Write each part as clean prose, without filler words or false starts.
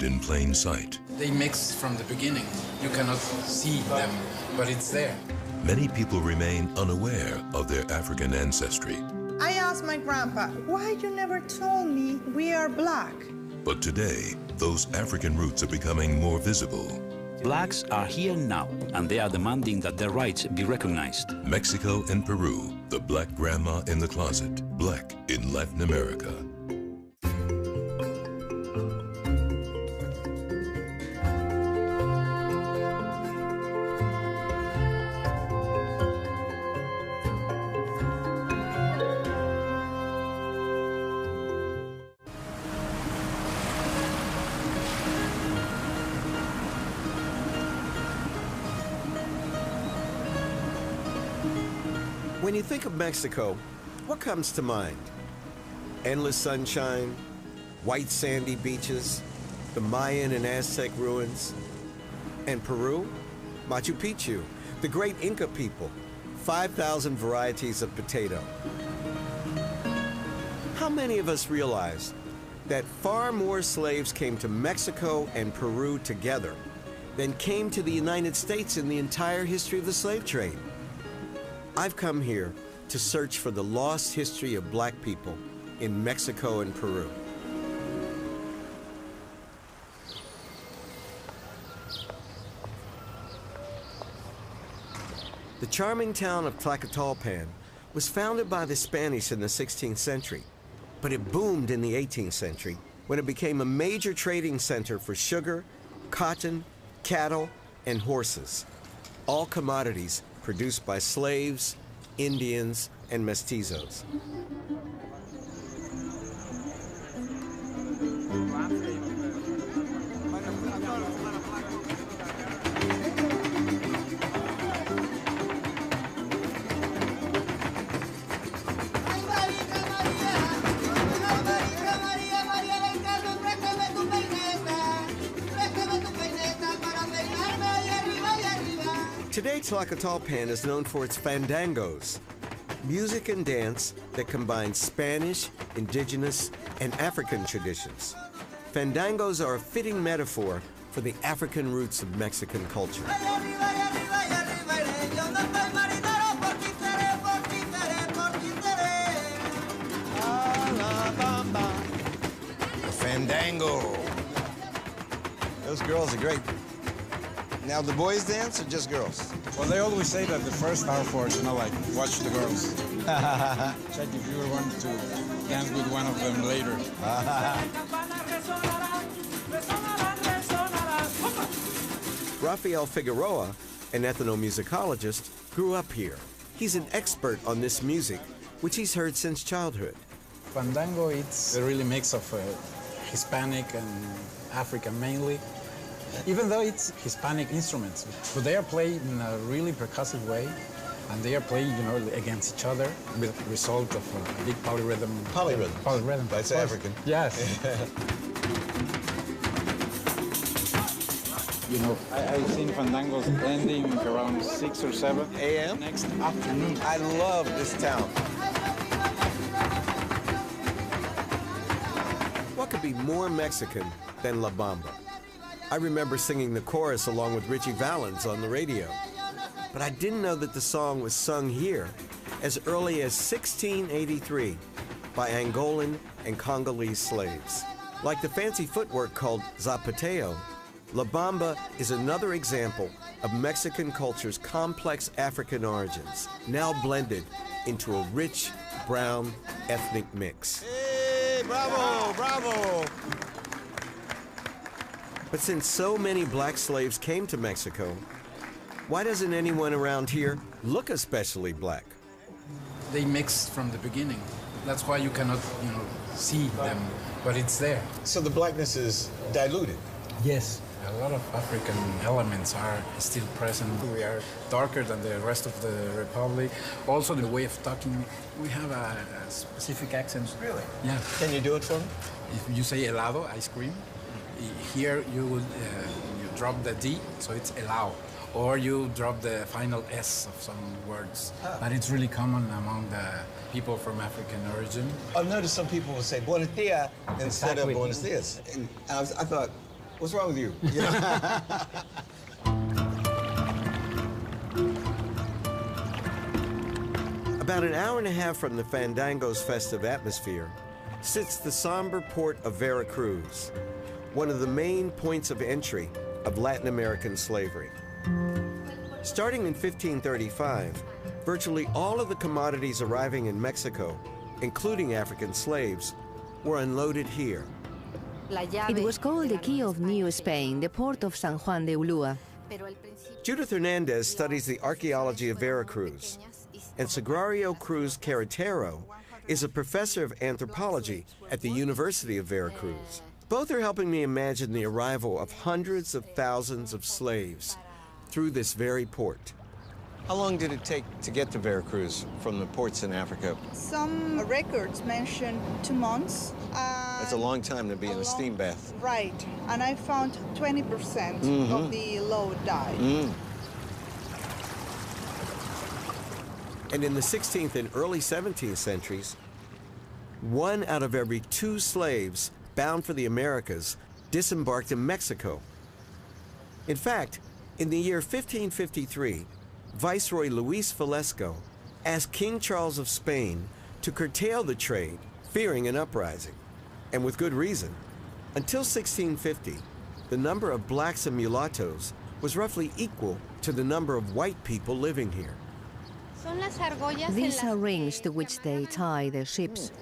hide in plain sight. They mix from the beginning. You cannot see them, but it's there. Many people remain unaware of their African ancestry. I asked my grandpa, why you never told me we are black? But today, those African roots are becoming more visible. Blacks are here now, and they are demanding that their rights be recognized. Mexico and Peru, the black grandma in the closet, black in Latin America. When you think of Mexico, what comes to mind? Endless sunshine, white sandy beaches, the Mayan and Aztec ruins. And Peru? Machu Picchu, the great Inca people, 5,000 varieties of potato. How many of us realize that far more slaves came to Mexico and Peru together than came to the United States in the entire history of the slave trade? I've come here to search for the lost history of black people in Mexico and Peru. The charming town of Tlacotalpan was founded by the Spanish in the 16th century, but it boomed in the 18th century when it became a major trading center for sugar, cotton, cattle, and horses, all commodities produced by slaves, Indians, and mestizos. Today, Tlacotalpan is known for its fandangos, music and dance that combines Spanish, indigenous, and African traditions. Fandangos are a fitting metaphor for the African roots of Mexican culture. The fandango. Those girls are great. Now, the boys dance or just girls? Well, they always say that the first hour for it, like, watch the girls. Check if you want to dance with one of them later. Rafael Figueroa, an ethnomusicologist, grew up here. He's an expert on this music, which he's heard since childhood. Fandango, it's really a mix of Hispanic and African mainly. Even though it's Hispanic instruments, but they are played in a really percussive way, and they are played, against each other with the result of a big polyrhythm. Polyrhythm. Polyrhythm. That's African. Yes. I've seen fandangos ending around 6 or 7 a.m. next afternoon. I love this town. What could be more Mexican than La Bamba? I remember singing the chorus along with Richie Valens on the radio. But I didn't know that the song was sung here as early as 1683 by Angolan and Congolese slaves. Like the fancy footwork called zapateo, La Bamba is another example of Mexican culture's complex African origins, now blended into a rich, brown, ethnic mix. Hey, bravo, bravo! But since so many black slaves came to Mexico, why doesn't anyone around here look especially black? They mix from the beginning. That's why you cannot, see them, but it's there. So the blackness is diluted? Yes. A lot of African elements are still present. We are darker than the rest of the Republic. Also, the way of talking, we have a specific accent. Really? Yeah. Can you do it for me? If you say helado, ice cream, here you would you drop the D, so it's helado. Or you drop the final S of some words. But it's really common among the people from African origin. I've noticed some people will say buenos dias instead of buenos dias. And I thought, What's wrong with you? About an hour and a half from the Fandango's festive atmosphere sits the somber port of Veracruz, one of the main points of entry of Latin American slavery. Starting in 1535, virtually all of the commodities arriving in Mexico, including African slaves, were unloaded here. It was called the Key of New Spain, the port of San Juan de Ulúa. Judith Hernandez studies the archaeology of Veracruz, and Sagrario Cruz Carretero is a professor of anthropology at the University of Veracruz. Both are helping me imagine the arrival of hundreds of thousands of slaves through this very port. How long did it take to get to Veracruz from the ports in Africa? Some records mention 2 months. That's a long time to be in a steam bath. Right, and I found 20% of the load died. And in the 16th and early 17th centuries, 1 out of every 2 slaves bound for the Americas disembarked in Mexico. In fact, in the year 1553, Viceroy Luis Velasco asked King Charles of Spain to curtail the trade, fearing an uprising, and with good reason. Until 1650, the number of blacks and mulattoes was roughly equal to the number of white people living here. These are rings to which they tie their ships.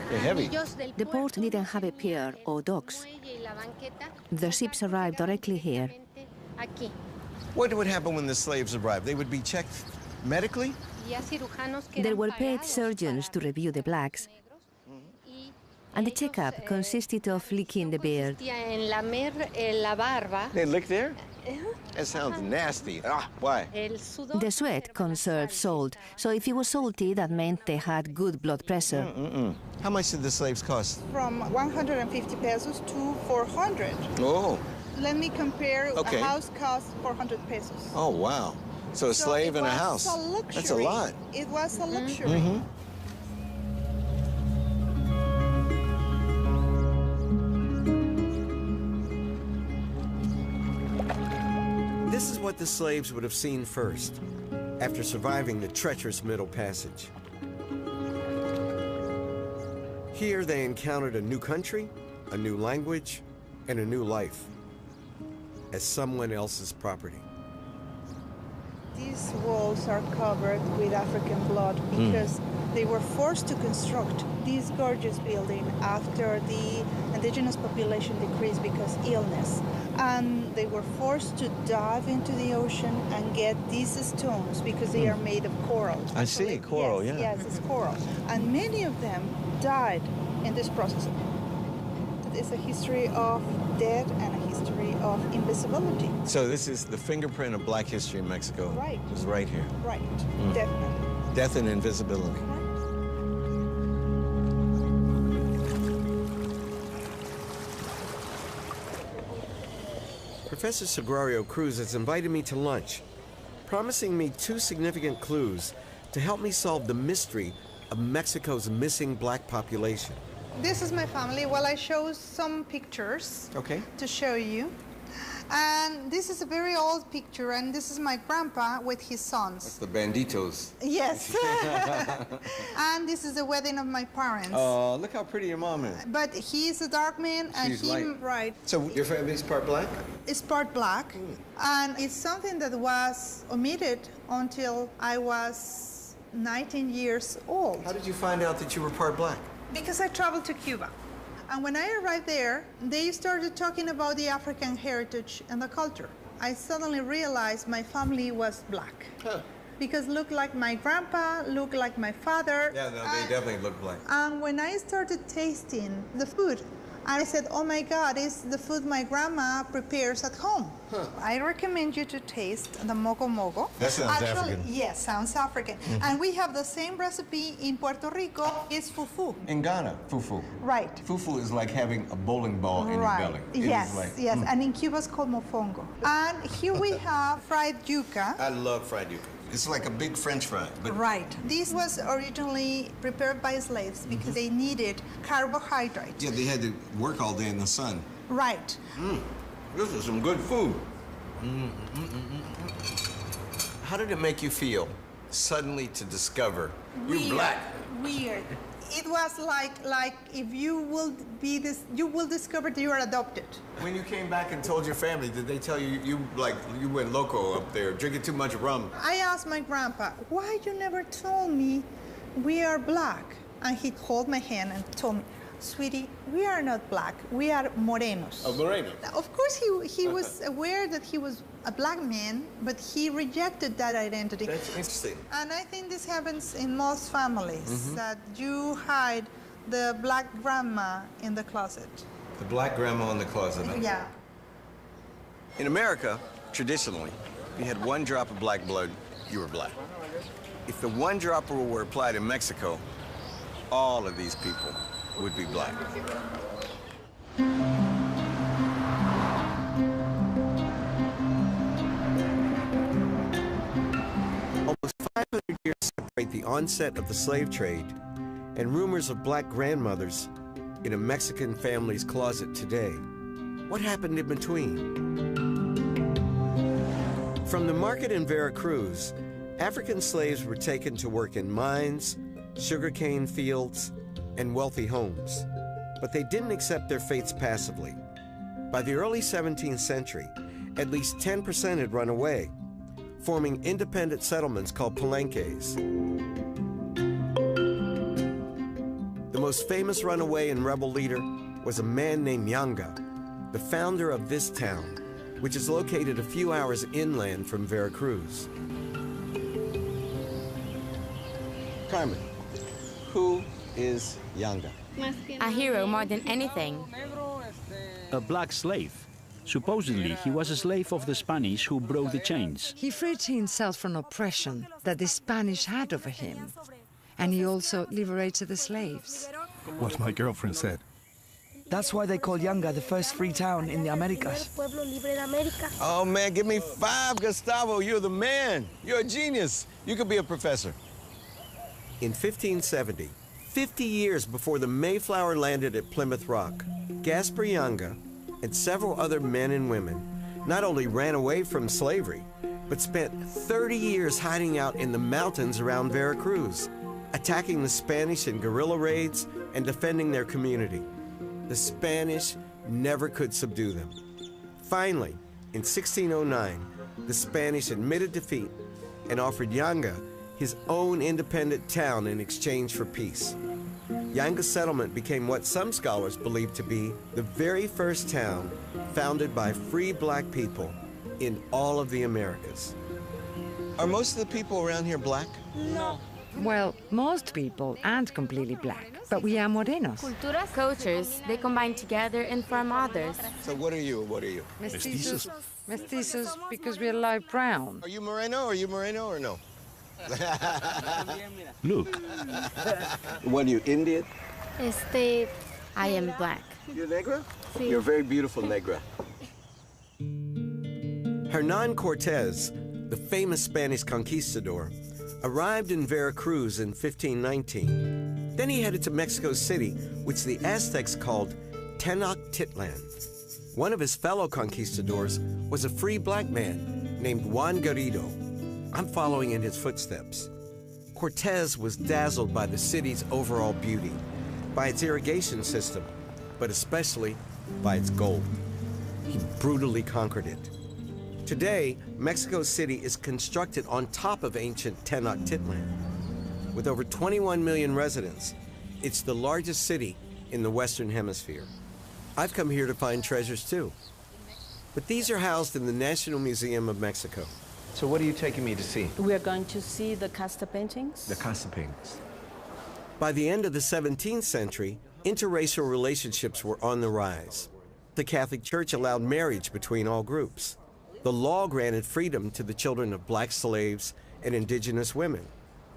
They're heavy. The port didn't have a pier or docks. The ships arrived directly here. What would happen when the slaves arrived? They would be checked medically? There were paid surgeons to review the blacks, and the checkup consisted of licking the beard. They lick there? That sounds nasty. Why? The sweat conserved salt, so if it was salty, that meant they had good blood pressure. How much did the slaves cost? From 150 pesos to 400. Oh. Let me compare. Okay. A house costs 400 pesos. Oh, wow. So a slave in a house. That's a lot. It was a luxury. This is what the slaves would have seen first, after surviving the treacherous Middle Passage. Here they encountered a new country, a new language, and a new life as someone else's property. These walls are covered with African blood because they were forced to construct this gorgeous building after the indigenous population decreased because illness. And they were forced to dive into the ocean and get these stones because they are made of coral. I see, coral, yes, yeah. Yes, it's coral. And many of them died in this process. It's a history of death and a history of invisibility. So this is the fingerprint of black history in Mexico. Right. It's right here. Right, definitely. Death and invisibility. Professor Sagrario Cruz has invited me to lunch, promising me 2 significant clues to help me solve the mystery of Mexico's missing black population. This is my family. Well, I show some pictures to show you. And this is a very old picture, and this is my grandpa with his sons. The banditos. Yes. And this is the wedding of my parents. Oh, look how pretty your mom is. But he's a dark man, and She's light. right. So your family's part black? It's part black, and it's something that was omitted until I was 19 years old. How did you find out that you were part black? Because I traveled to Cuba. And when I arrived there, they started talking about the African heritage and the culture. I suddenly realized my family was black. Because looked like my grandpa, looked like my father. Yeah, no, they definitely look black. And when I started tasting the food, I said, oh my God, it's the food my grandma prepares at home. I recommend you to taste the mogo mogo. That sounds African. Yes, sounds African. And we have the same recipe in Puerto Rico. It's fufu. In Ghana, fufu. Right. Fufu is like having a bowling ball in your belly. It Yes, is like, yes. And in Cuba it's called mofongo. And here we have fried yuca. I love fried yuca. It's like a big French fry. But Right. This was originally prepared by slaves because they needed carbohydrate. yeah, they had to work all day in the sun. Right. This is some good food. How did it make you feel suddenly to discover Weird, you're black? Weird. It was like if you will be this, you will discover that you are adopted. When you came back and told your family, did they tell you you went loco up there, drinking too much rum? I asked my grandpa, why you never told me we are black? And he held my hand and told me, sweetie, we are not black, we are morenos. Oh, moreno. Of course, he was aware that he was a black man, but he rejected that identity. That's interesting. And I think this happens in most families, that you hide the black grandma in the closet. The black grandma in the closet. Yeah. In America, traditionally, if you had one drop of black blood, you were black. If the one drop rule were applied in Mexico, all of these people would be black. Almost 500 years separate the onset of the slave trade and rumors of black grandmothers in a Mexican family's closet today. What happened in between? From the market in Veracruz, African slaves were taken to work in mines, sugarcane fields, and wealthy homes. But they didn't accept their fates passively. By the early 17th century, at least 10% had run away, forming independent settlements called palenques. The most famous runaway and rebel leader was a man named Yanga, the founder of this town, which is located a few hours inland from Veracruz. Carmen, who is Yanga? A hero more than anything. A black slave. Supposedly, he was a slave of the Spanish who broke the chains. He freed himself from oppression that the Spanish had over him. And he also liberated the slaves. What my girlfriend said. That's why they call Yanga the first free town in the Americas. Oh, man, give me 5, Gustavo. You're the man. You're a genius. You could be a professor. In 1570, 50 years before the Mayflower landed at Plymouth Rock, Gaspar Yanga and several other men and women not only ran away from slavery, but spent 30 years hiding out in the mountains around Veracruz, attacking the Spanish in guerrilla raids and defending their community. The Spanish never could subdue them. Finally, in 1609, the Spanish admitted defeat and offered Yanga his own independent town in exchange for peace. Yanga's settlement became what some scholars believe to be the very first town founded by free black people in all of the Americas. Are most of the people around here black? No. Well, most people aren't completely black, but we are morenos. Cultures, they combine together and form others. So what are you? What are you? Mestizos. Mestizos because we're light brown. Are you moreno? Are you moreno or no? Look. What are you, Indian? I am black. You're negra? You're a very beautiful negra. Hernan Cortez, the famous Spanish conquistador, arrived in Veracruz in 1519. Then he headed to Mexico City, which the Aztecs called Tenochtitlan. One of his fellow conquistadors was a free black man named Juan Garrido. I'm following in his footsteps. Cortez was dazzled by the city's overall beauty, by its irrigation system, but especially by its gold. He brutally conquered it. Today, Mexico City is constructed on top of ancient Tenochtitlan. With over 21 million residents, it's the largest city in the Western Hemisphere. I've come here to find treasures too. But these are housed in the National Museum of Mexico. So what are you taking me to see? We are going to see the casta paintings. The casta paintings. By the end of the 17th century, interracial relationships were on the rise. The Catholic Church allowed marriage between all groups. The law granted freedom to the children of black slaves and indigenous women.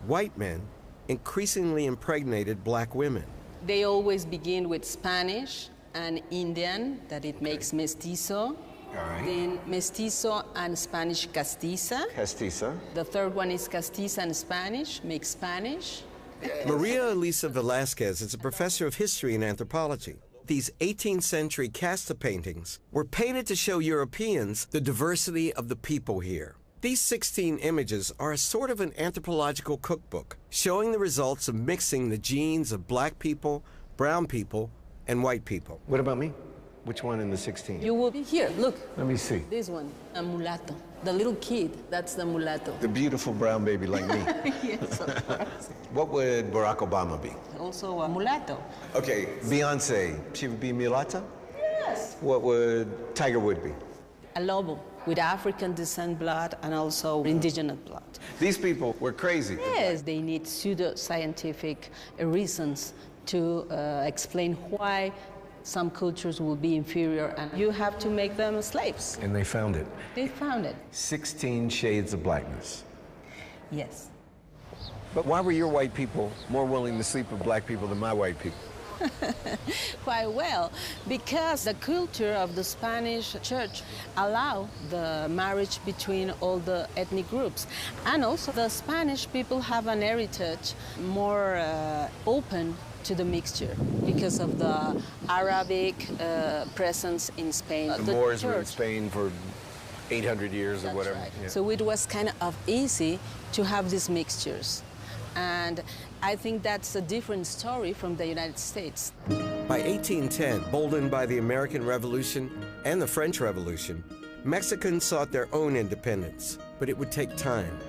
White men increasingly impregnated black women. They always begin with Spanish and Indian, that it makes mestizo. All right. Then mestizo and Spanish castiza. Castiza. The third one is castiza and Spanish, makes Spanish. Maria Elisa Velasquez is a professor of history and anthropology. these 18th century casta paintings were painted to show Europeans the diversity of the people here. These 16 images are a sort of an anthropological cookbook, showing the results of mixing the genes of black people, brown people, and white people. What about me? Which one in the 16? You will be here, look. Let me see. This one, a mulatto. The little kid, that's the mulatto. The beautiful brown baby like me. Yes, of course. What would Barack Obama be? Also a mulatto. Okay, Beyonce, she would be mulatto? Yes. What would Tiger Woods be? A lobo with African descent blood and also indigenous blood. These people were crazy. Yes, they need pseudo-scientific reasons to explain why some cultures will be inferior, and you have to make them slaves. And they found it. They found it. 16 shades of blackness. Yes. But why were your white people more willing to sleep with black people than my white people? Quite well, because the culture of the Spanish church allowed the marriage between all the ethnic groups. And also the Spanish people have an heritage more open to the mixture because of the Arabic presence in Spain. The Moors were in Spain for 800 years or whatever. Right. Yeah. So it was kind of easy to have these mixtures. And I think that's a different story from the United States. By 1810, emboldened by the American Revolution and the French Revolution, Mexicans sought their own independence, but it would take time.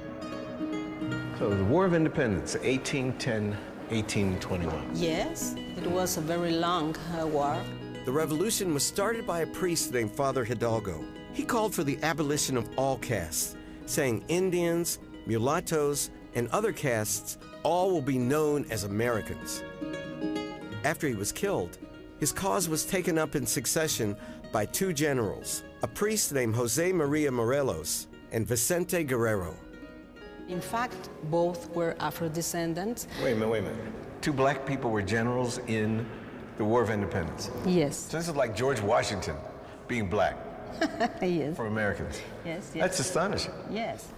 So the War of Independence, 1810, 1821. Yes, it was a very long war. The revolution was started by a priest named Father Hidalgo. He called for the abolition of all castes, saying Indians, mulattoes, and other castes all will be known as Americans. After he was killed, his cause was taken up in succession by two generals, a priest named Jose Maria Morelos and Vicente Guerrero. In fact, both were Afro-descendants. Wait a minute. Two black people were generals in the War of Independence. Yes. So this is like George Washington being black. Yes. For Americans. Yes, yes. That's astonishing. Yes.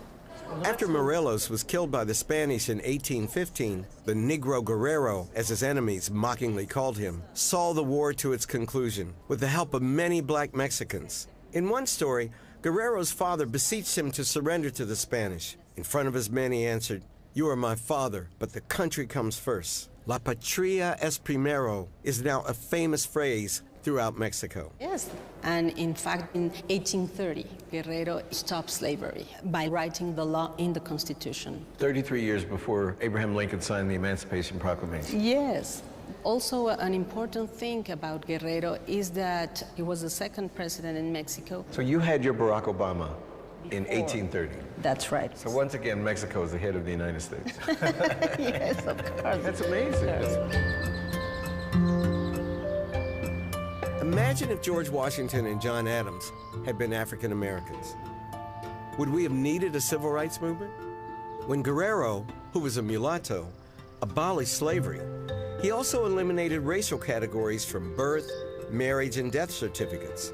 After Morelos was killed by the Spanish in 1815, the Negro Guerrero, as his enemies mockingly called him, saw the war to its conclusion with the help of many black Mexicans. In one story, Guerrero's father beseeched him to surrender to the Spanish. In front of his men, he answered, "You are my father, but the country comes first." La patria es primero is now a famous phrase throughout Mexico. Yes, and in fact, in 1830, Guerrero stopped slavery by writing the law in the Constitution. 33 years before Abraham Lincoln signed the Emancipation Proclamation. Yes. Also, an important thing about Guerrero is that he was the second president in Mexico. So you had your Barack Obama in 1830. That's right. So once again, Mexico is the head of the United States. Yes, of course. That's amazing. Imagine if George Washington and John Adams had been African Americans. Would we have needed a civil rights movement? When Guerrero, who was a mulatto, abolished slavery, he also eliminated racial categories from birth, marriage, and death certificates.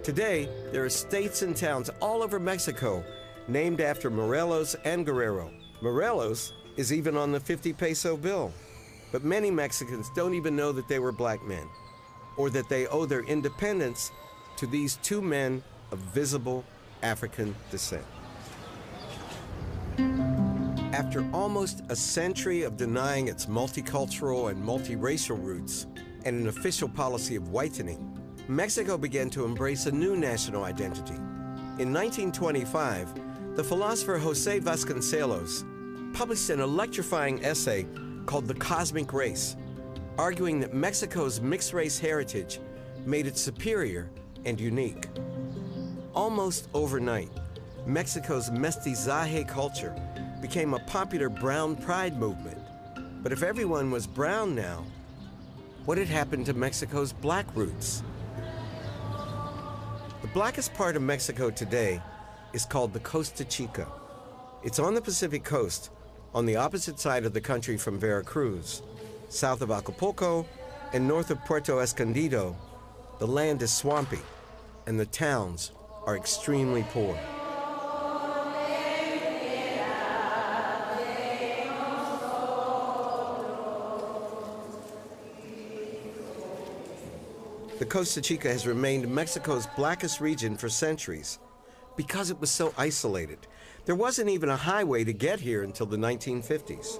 Today, there are states and towns all over Mexico named after Morelos and Guerrero. Morelos is even on the 50-peso bill. But many Mexicans don't even know that they were black men, or that they owe their independence to these two men of visible African descent. After almost a century of denying its multicultural and multiracial roots and an official policy of whitening, Mexico began to embrace a new national identity. In 1925, the philosopher Jose Vasconcelos published an electrifying essay called The Cosmic Race, arguing that Mexico's mixed-race heritage made it superior and unique. Almost overnight, Mexico's mestizaje culture became a popular brown pride movement. But if everyone was brown now, what had happened to Mexico's black roots? The blackest part of Mexico today is called the Costa Chica. It's on the Pacific coast, on the opposite side of the country from Veracruz. South of Acapulco and north of Puerto Escondido, the land is swampy and the towns are extremely poor. The Costa Chica has remained Mexico's blackest region for centuries because it was so isolated. There wasn't even a highway to get here until the 1950s.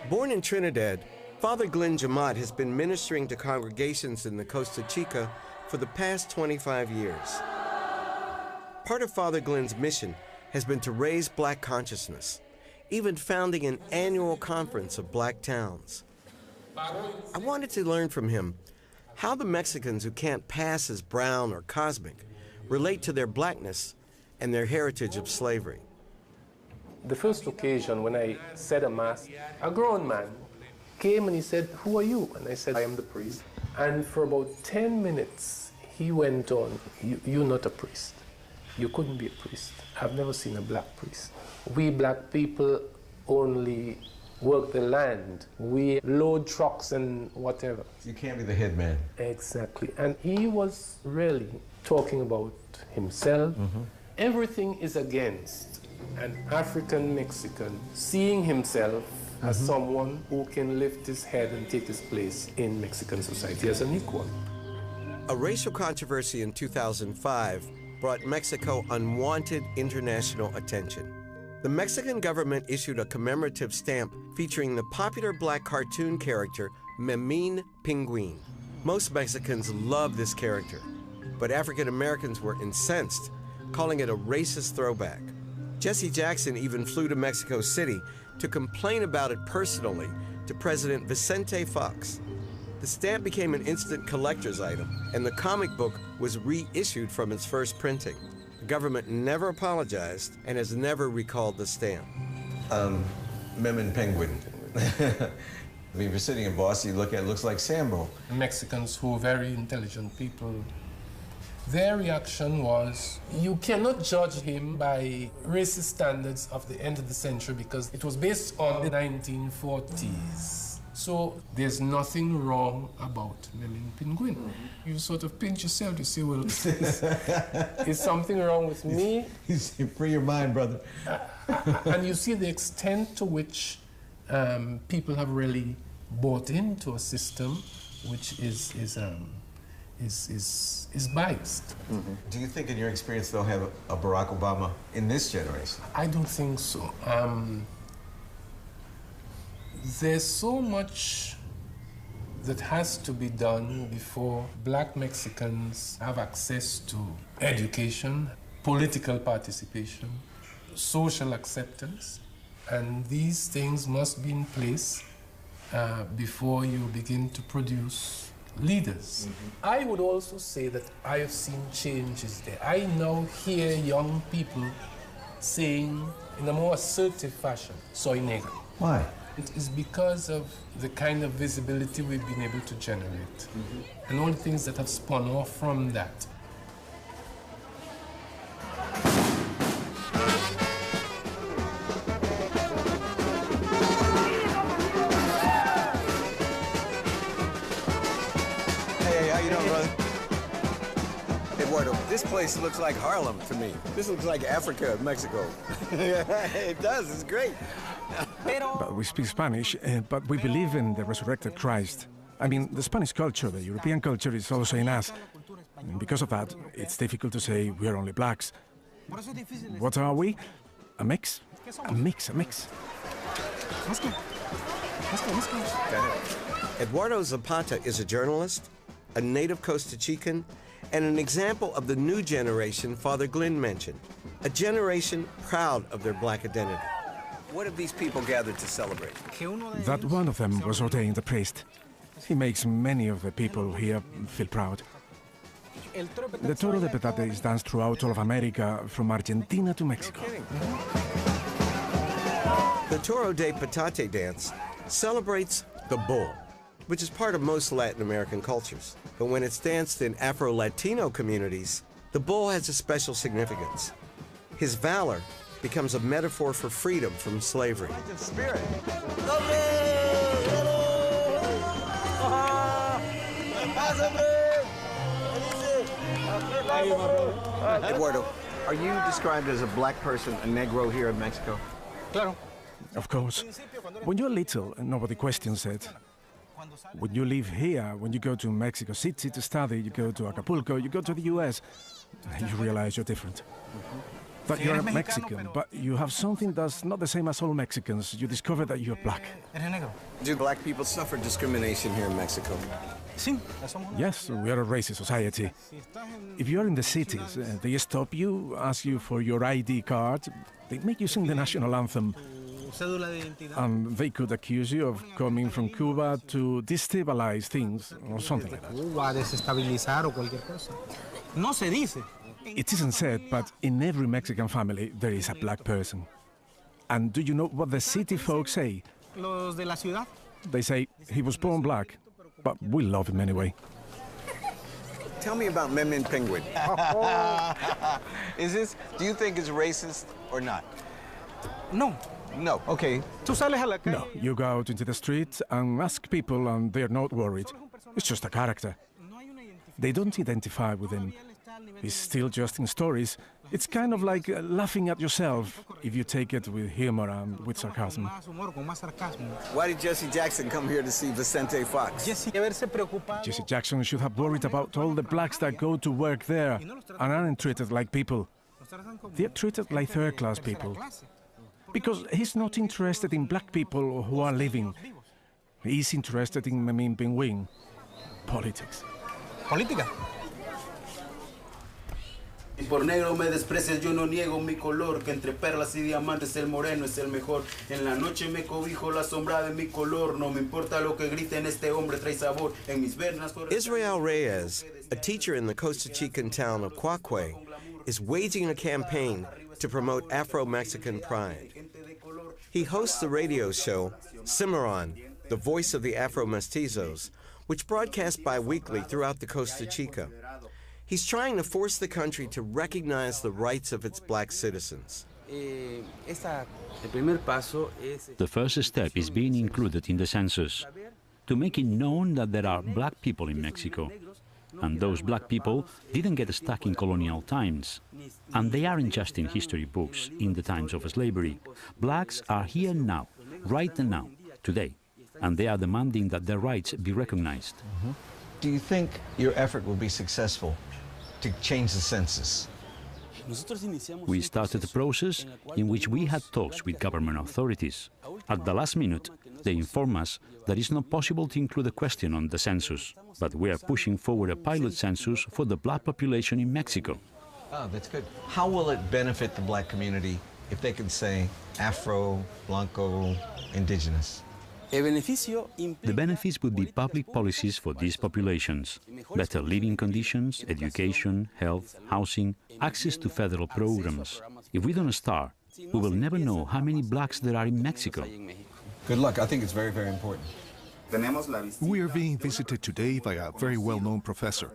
Born in Trinidad, Father Glenn Jamat has been ministering to congregations in the Costa Chica for the past 25 years. Part of Father Glenn's mission has been to raise black consciousness, even founding an annual conference of black towns. I wanted to learn from him how the Mexicans who can't pass as brown or cosmic relate to their blackness and their heritage of slavery. The first occasion when I said a mass, a grown man came and he said, "Who are you?" And I said, "I am the priest." And for about 10 minutes, he went on, "You're not a priest. You couldn't be a priest. I've never seen a black priest. We black people only work the land. We load trucks and whatever. You can't be the head man." Exactly. And he was really talking about himself. Everything is against an African Mexican seeing himself as someone who can lift his head and take his place in Mexican society as an equal. A racial controversy in 2005 brought Mexico unwanted international attention. The Mexican government issued a commemorative stamp featuring the popular black cartoon character Memín Pinguín. Most Mexicans love this character, but African Americans were incensed, calling it a racist throwback. Jesse Jackson even flew to Mexico City to complain about it personally to President Vicente Fox. The stamp became an instant collector's item, and the comic book was reissued from its first printing. The government never apologized and has never recalled the stamp. Memín Penguin. I mean, if you're sitting in Boston, you look at it, looks like Sambo. Mexicans who are very intelligent people, their reaction was, you cannot judge him by racist standards of the end of the century because it was based on the 1940s. So there's nothing wrong about Memín Pinguín. You sort of pinch yourself to say, well, is something wrong with me? Free your mind, brother. And you see the extent to which people have really bought into a system which is biased. Do you think, in your experience, they'll have a Barack Obama in this generation? I don't think so. There's so much that has to be done before black Mexicans have access to education, political participation, social acceptance, and these things must be in place before you begin to produce leaders. I would also say that I have seen changes there. I now hear young people saying in a more assertive fashion, soy negro. Why? It is because of the kind of visibility we've been able to generate and all the things that have spun off from that. This place looks like Harlem to me. This looks like Africa, Mexico. It does, it's great. But we speak Spanish, but we believe in the resurrected Christ. I mean, the Spanish culture, the European culture is also in us. And because of that, it's difficult to say we are only blacks. What are we? A mix? A mix, a mix. Let's go. Eduardo Zapata is a journalist, a native Costa Chican, and an example of the new generation Father Glenn mentioned, a generation proud of their black identity. What have these people gathered to celebrate? That one of them was ordained a priest. He makes many of the people here feel proud. The Toro de Petate is danced throughout all of America, from Argentina to Mexico. The Toro de Petate dance celebrates the bull, which is part of most Latin American cultures. But when it's danced in Afro-Latino communities, the bull has a special significance. His valor becomes a metaphor for freedom from slavery. Spirit. Eduardo, Are you described as a black person, a Negro here in Mexico? Claro. Of course. When you're little, nobody questions it. When you live here, when you go to Mexico City to study, you go to Acapulco, you go to the US, you realize you're different. That you're Mexican, but you have something that's not the same as all Mexicans. You discover that you're black. Do black people suffer discrimination here in Mexico? Yes, we are a racist society. If you're in the cities, they stop you, ask you for your ID card, they make you sing the national anthem. And they could accuse you of coming from Cuba to destabilize things or something like that. It isn't said, but in every Mexican family there is a black person. And do you know what the city folks say? They say he was born black, but we love him anyway. Tell me about Memin Penguin. Do you think it's racist or not? No. No. Okay. No, you go out into the street and ask people and they're not worried. It's just a character. They don't identify with him. He's still just in stories. It's kind of like laughing at yourself if you take it with humor and with sarcasm. Why did Jesse Jackson come here to see Vicente Fox? Jesse Jackson should have worried about all the blacks that go to work there and aren't treated like people. They're treated like third-class people. Because he's not interested in black people who are living. He's interested in Memin Penguin. Politics. Política. Y por negro me desprecias, yo no niego mi color, que entre perlas y diamantes el moreno es el mejor. En la noche me cobijo la sombra de mi color, no me importa lo que griten, este hombre trae sabor en mis venas. Israel Reyes, a teacher in the Costa Chican town of Cuaque, is waging a campaign to promote Afro-Mexican pride. He hosts the radio show Cimarron, the voice of the Afro-Mestizos, which broadcasts bi-weekly throughout the Costa Chica. He's trying to force the country to recognize the rights of its black citizens. The first step is being included in the census, to make it known that there are black people in Mexico. And those black people didn't get stuck in colonial times. And they aren't just in history books in the times of slavery. Blacks are here now, right now, today. And they are demanding that their rights be recognized. Mm-hmm. Do you think your effort will be successful to change the census? We started a process in which we had talks with government authorities. At the last minute, they informed us that it's not possible to include a question on the census, but we are pushing forward a pilot census for the black population in Mexico. Oh, that's good. How will it benefit the black community if they can say Afro, Blanco, Indigenous? The benefits would be public policies for these populations, better living conditions, education, health, housing, access to federal programs. If we don't start, we will never know how many blacks there are in Mexico. Good luck. I think it's very, very important. We are being visited today by a very well-known professor,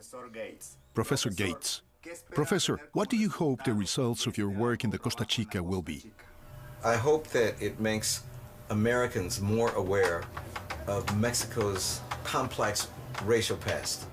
Professor Gates. Professor, what do you hope the results of your work in the Costa Chica will be? I hope that it makes Americans more aware of Mexico's complex racial past.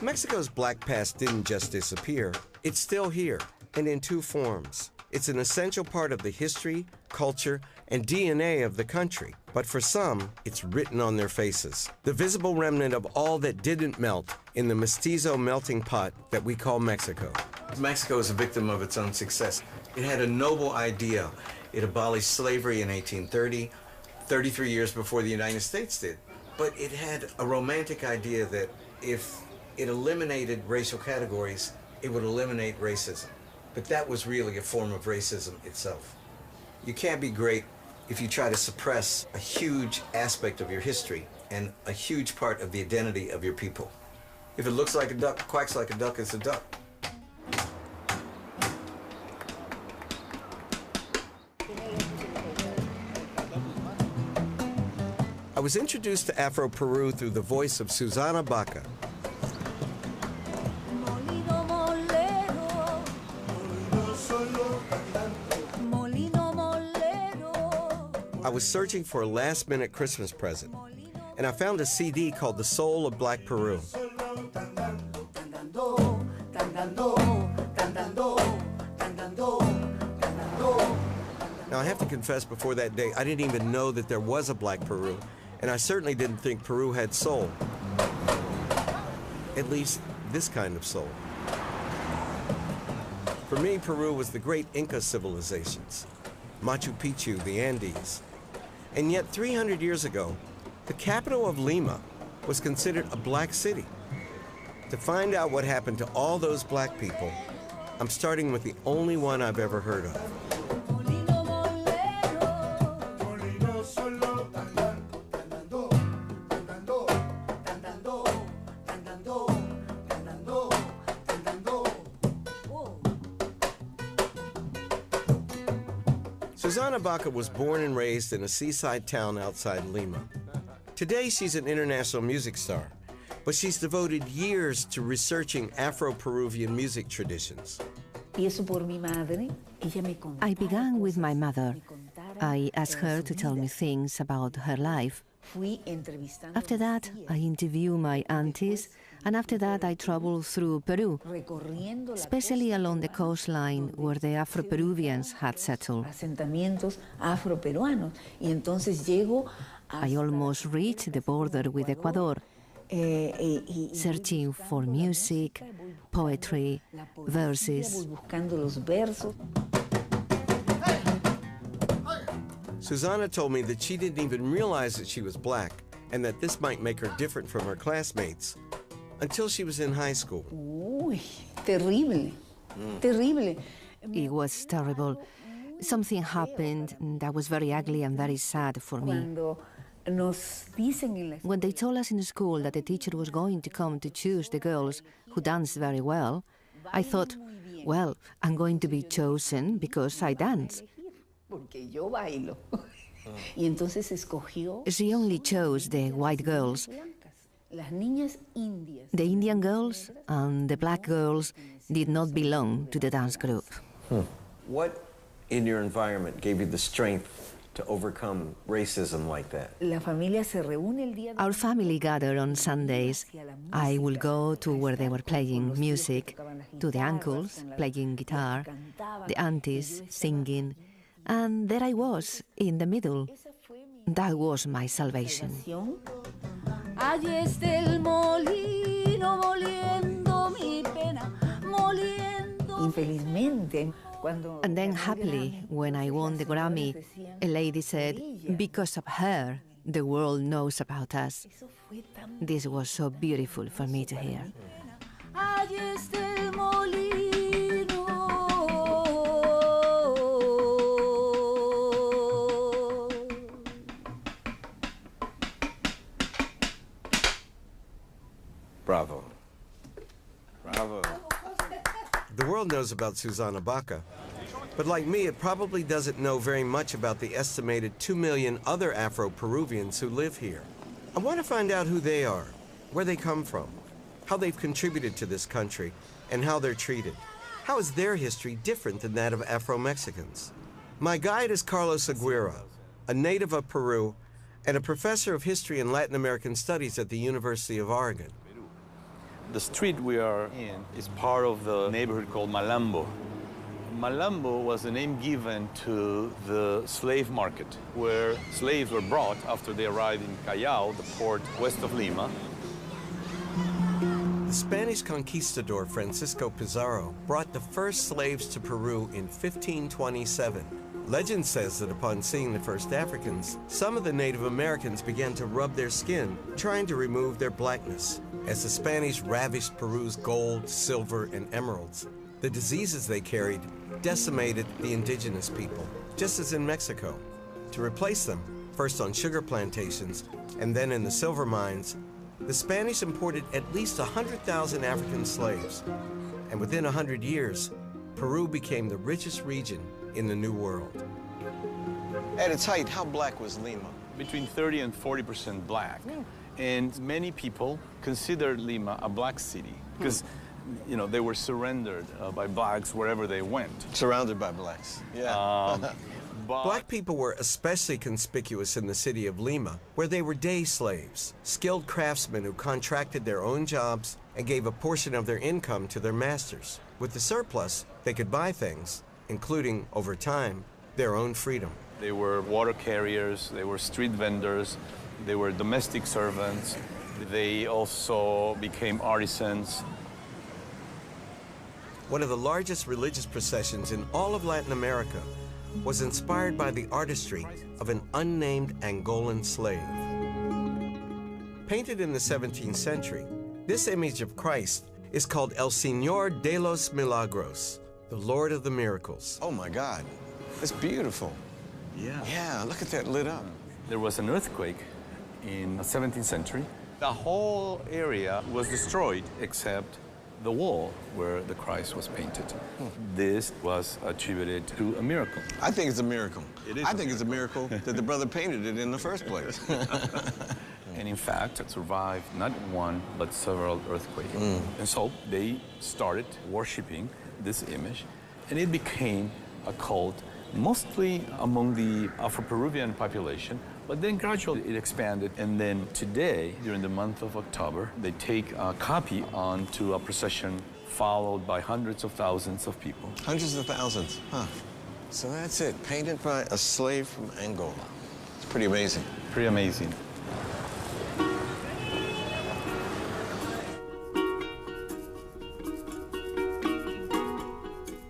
Mexico's black past didn't just disappear. It's still here, and in two forms. It's an essential part of the history, culture, and DNA of the country. But for some, it's written on their faces. The visible remnant of all that didn't melt in the mestizo melting pot that we call Mexico. Mexico is a victim of its own success. It had a noble idea. It abolished slavery in 1830, 33 years before the United States did. But it had a romantic idea that if it eliminated racial categories, it would eliminate racism. But that was really a form of racism itself. You can't be great if you try to suppress a huge aspect of your history and a huge part of the identity of your people. If it looks like a duck, quacks like a duck, it's a duck. I was introduced to Afro-Peru through the voice of Susana Baca. I was searching for a last-minute Christmas present, and I found a CD called The Soul of Black Peru. have to confess, before that day, I didn't even know that there was a black Peru, and I certainly didn't think Peru had soul. At least, this kind of soul. For me, Peru was the great Inca civilizations, Machu Picchu, the Andes. And yet, 300 years ago, the capital of Lima was considered a black city. To find out what happened to all those black people, I'm starting with the only one I've ever heard of. Susana Baca was born and raised in a seaside town outside Lima. Today, she's an international music star, but she's devoted years to researching Afro-Peruvian music traditions. I began with my mother. I asked her to tell me things about her life. After that, I interviewed my aunties, and after that, I traveled through Peru, especially along the coastline where the Afro-Peruvians had settled. I almost reached the border with Ecuador, searching for music, poetry, verses. Susana told me that she didn't even realize that she was black and that this might make her different from her classmates until she was in high school. Terrible. Terrible. It was terrible. Something happened that was very ugly and very sad for me. When they told us in school that the teacher was going to come to choose the girls who danced very well, I thought, well, I'm going to be chosen because I dance. She only chose the white girls. The Indian girls and the black girls did not belong to the dance group. What in your environment gave you the strength to overcome racism like that? Our family gathered on Sundays. I would go to where they were playing music, to the uncles playing guitar, the aunties singing, and there I was in the middle. That was my salvation. Allí está el molino moliendo mi pena, moliendo. Infelizmente. And then happily, when I won the Grammy, a lady said, because of her, the world knows about us. This was so beautiful for me to hear. Allí está el molino. Bravo. Bravo. The world knows about Susana Baca, but like me, it probably doesn't know very much about the estimated 2 million other Afro-Peruvians who live here. I want to find out who they are, where they come from, how they've contributed to this country, and how they're treated. How is their history different than that of Afro-Mexicans? My guide is Carlos Aguirre, a native of Peru and a professor of history and Latin American studies at the University of Oregon. The street we are in is part of the neighborhood called Malambo. Malambo was the name given to the slave market, where slaves were brought after they arrived in Callao, the port west of Lima. The Spanish conquistador Francisco Pizarro brought the first slaves to Peru in 1527. Legend says that upon seeing the first Africans, some of the Native Americans began to rub their skin, trying to remove their blackness. As the Spanish ravished Peru's gold, silver, and emeralds, the diseases they carried decimated the indigenous people, just as in Mexico. To replace them, first on sugar plantations and then in the silver mines, the Spanish imported at least 100,000 African slaves. And within 100 years, Peru became the richest region in the New World. At its height, how black was Lima? Between 30 and 40% black. And many people considered Lima a black city because, you know, they were surrendered by blacks wherever they went. Surrounded by blacks, yeah. Black people were especially conspicuous in the city of Lima, where they were day slaves, skilled craftsmen who contracted their own jobs and gave a portion of their income to their masters. With the surplus, they could buy things, including, over time, their own freedom. They were water carriers, they were street vendors, they were domestic servants, they also became artisans. One of the largest religious processions in all of Latin America was inspired by the artistry of an unnamed Angolan slave. Painted in the 17th century, this image of Christ is called El Señor de los Milagros, the Lord of the Miracles. Oh my God, it's beautiful. Yeah, look at that lit up. There was an earthquake in the 17th century. The whole area was destroyed except the wall where the Christ was painted. This was attributed to a miracle. I think it's a miracle. It is I think it's a miracle that the brother painted it in the first place. And in fact, it survived not one, but several earthquakes. And so they started worshiping this image, and it became a cult, mostly among the Afro-Peruvian population, but then gradually it expanded. And then today, during the month of October, they take a copy onto a procession followed by hundreds of thousands of people. Hundreds of thousands, huh? So that's it, painted by a slave from Angola. It's pretty amazing. Pretty amazing.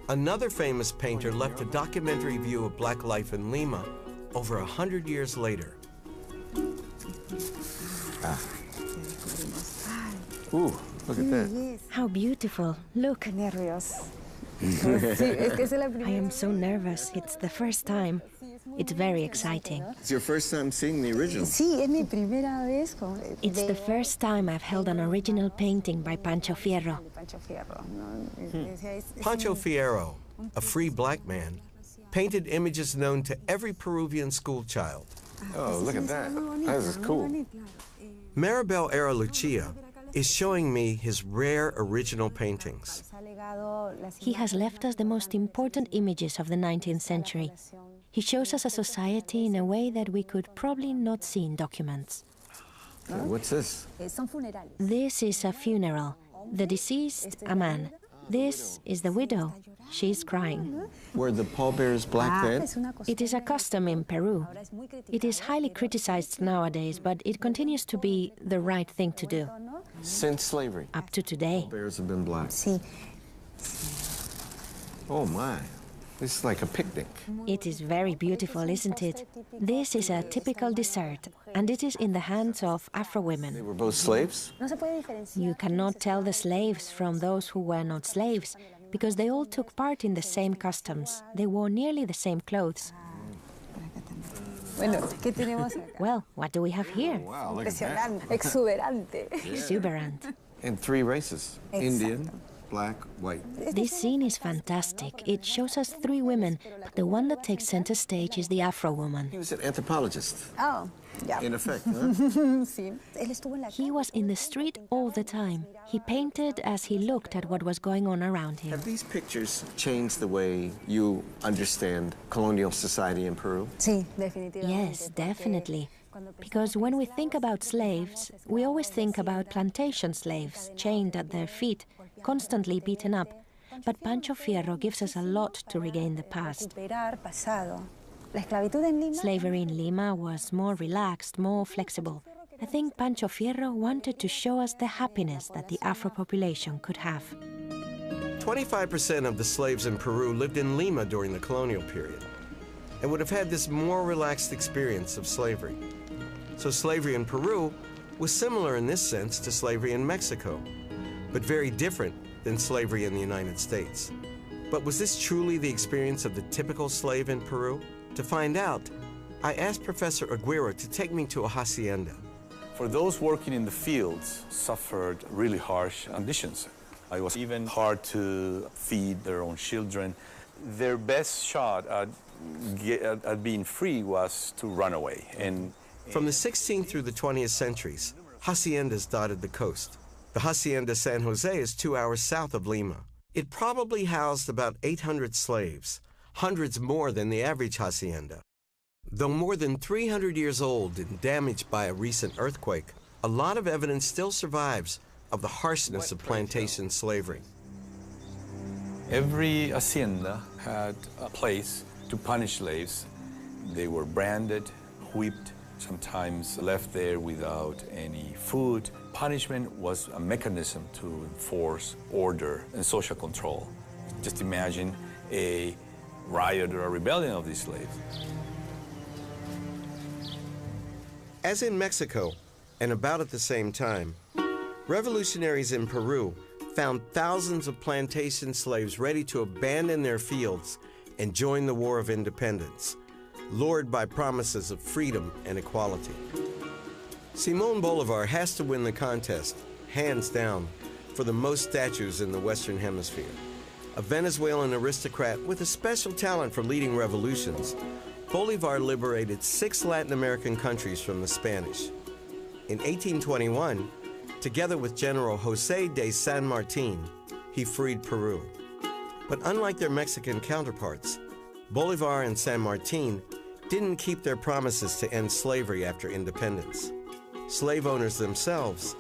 Another famous painter left a documentary view of Black life in Lima over 100 years later. Ooh, look at that. How beautiful. Look. I am so nervous. It's the first time. It's very exciting. It's your first time seeing the original. It's the first time I've held an original painting by Pancho Fierro. Pancho Fierro, a free black man, painted images known to every Peruvian schoolchild. Oh, look at that. That is cool. Maribel Era Lucia is showing me his rare original paintings. He has left us the most important images of the 19th century. He shows us a society in a way that we could probably not see in documents. What's this? This is a funeral. The deceased, a man. This is the widow. She's crying. Were the pallbearers black then? It is a custom in Peru. It is highly criticized nowadays, but it continues to be the right thing to do. Since slavery? Up to today. Pallbearers have been black. Oh my. This is like a picnic. It is very beautiful, isn't it? This is a typical dessert, and it is in the hands of Afro women. They were both slaves? You cannot tell the slaves from those who were not slaves, because they all took part in the same customs. They wore nearly the same clothes. Well, what do we have here? Oh, wow, look at that. Exuberant. And three races, Indian, black, white. This scene is fantastic. It shows us three women, but the one that takes center stage is the Afro woman. He was an anthropologist. Oh, yeah. In effect, huh? He was in the street all the time. He painted as he looked at what was going on around him. Have these pictures changed the way you understand colonial society in Peru? Yes, definitely. Because when we think about slaves, we always think about plantation slaves, chained at their feet, constantly beaten up. But Pancho Fierro gives us a lot to regain the past. Slavery in Lima was more relaxed, more flexible. I think Pancho Fierro wanted to show us the happiness that the Afro population could have. 25% of the slaves in Peru lived in Lima during the colonial period and would have had this more relaxed experience of slavery. So slavery in Peru was similar in this sense to slavery in Mexico, but very different than slavery in the United States. But was this truly the experience of the typical slave in Peru? To find out, I asked Professor Aguirre to take me to a hacienda. For those working in the fields, suffered really harsh conditions. It was even hard to feed their own children. Their best shot at being free was to run away. From the 16th through the 20th centuries, haciendas dotted the coast. The Hacienda San Jose is 2 hours south of Lima. It probably housed about 800 slaves, hundreds more than the average hacienda. Though more than 300 years old and damaged by a recent earthquake, a lot of evidence still survives of the harshness of plantation slavery. Every hacienda had a place to punish slaves. They were branded, whipped, sometimes left there without any food. Punishment was a mechanism to enforce order and social control. Just imagine a riot or a rebellion of these slaves. As in Mexico, and about at the same time, revolutionaries in Peru found thousands of plantation slaves ready to abandon their fields and join the War of Independence, lured by promises of freedom and equality. Simón Bolívar has to win the contest, hands down, for the most statues in the Western Hemisphere. A Venezuelan aristocrat with a special talent for leading revolutions, Bolívar liberated 6 Latin American countries from the Spanish. In 1821, together with General José de San Martín, he freed Peru. But unlike their Mexican counterparts, Bolívar and San Martín didn't keep their promises to end slavery after independence. Slave owners themselves,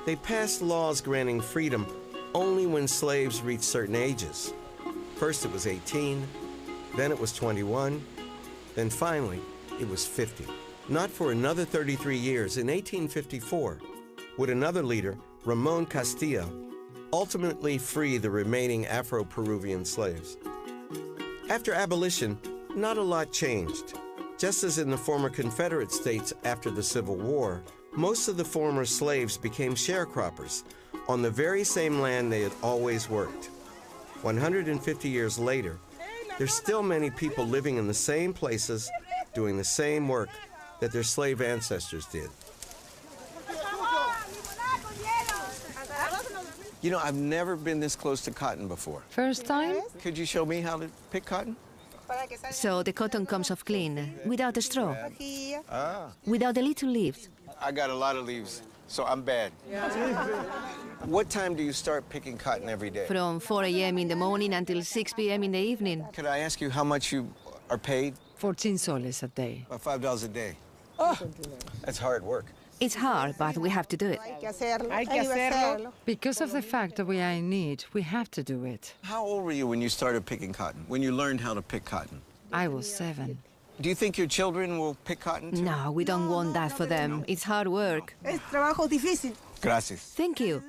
they passed laws granting freedom only when slaves reached certain ages. First it was 18, then it was 21, then finally it was 50. Not for another 33 years, in 1854, would another leader, Ramón Castilla, ultimately free the remaining Afro-Peruvian slaves. After abolition, not a lot changed. Just as in the former Confederate states after the Civil War, most of the former slaves became sharecroppers on the very same land they had always worked. 150 years later, there's still many people living in the same places, doing the same work that their slave ancestors did. You know, I've never been this close to cotton before. First time? Could you show me how to pick cotton? So the cotton comes off clean, without a straw, without the little leaves. I got a lot of leaves, so I'm bad. What time do you start picking cotton every day? From 4 a.m. in the morning until 6 p.m. in the evening. Could I ask you how much you are paid? 14 soles a day. About $5 a day. Oh, that's hard work. It's hard, but we have to do it. Because of the fact that we are in need, we have to do it. How old were you when you started picking cotton, when you learned how to pick cotton? I was 7. Do you think your children will pick cotton too? No, we don't want that for them. It's hard work. Gracias. Thank you.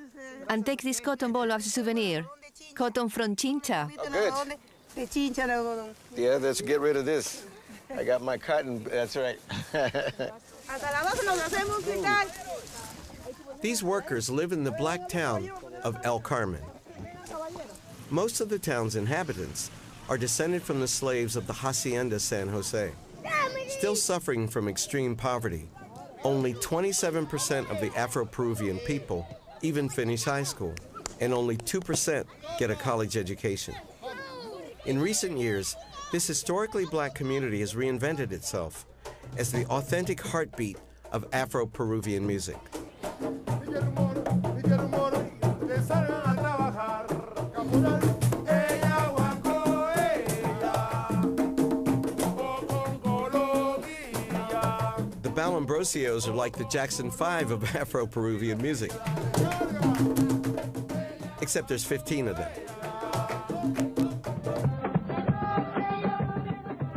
And take this cotton ball as a souvenir. Cotton from Chincha. Oh, good. Yeah, let's get rid of this. I got my cotton, that's right. These workers live in the black town of El Carmen. Most of the town's inhabitants are descended from the slaves of the Hacienda San Jose. Still suffering from extreme poverty, only 27% of the Afro-Peruvian people even finish high school, and only 2% get a college education. In recent years, this historically black community has reinvented itself as the authentic heartbeat of Afro-Peruvian music. The Balambrosios are like the Jackson 5 of Afro-Peruvian music. Except there's 15 of them.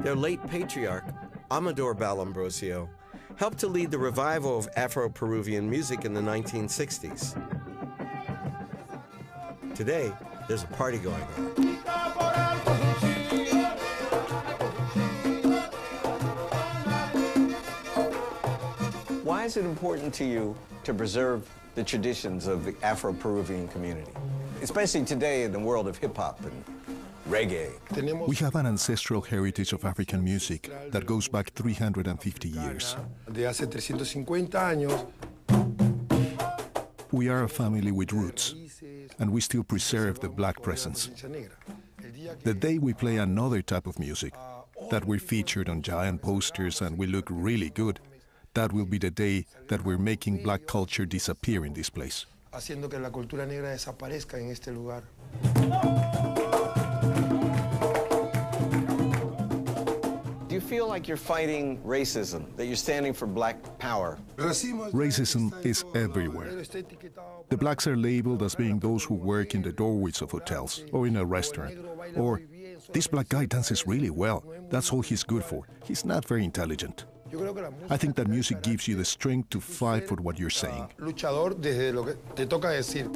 Their late patriarch, Amador Balambrosio, helped to lead the revival of Afro-Peruvian music in the 1960s. Today, there's a party going on. Why is it important to you to preserve the traditions of the Afro-Peruvian community, especially today in the world of hip-hop and reggae? We have an ancestral heritage of African music that goes back 350 years. We are a family with roots, and we still preserve the black presence. The day we play another type of music, that we're featured on giant posters and we look really good, that will be the day that we're making black culture disappear in this place. Haciendo que la cultura negra desaparezca en este lugar. Do you feel like you're fighting racism, that you're standing for black power? Racism is everywhere. The blacks are labeled as being those who work in the doorways of hotels or in a restaurant, or This black guy dances really well. That's all he's good for. He's not very intelligent. I think that music gives you the strength to fight for what you're saying. Luchador desde lo que te toca decir.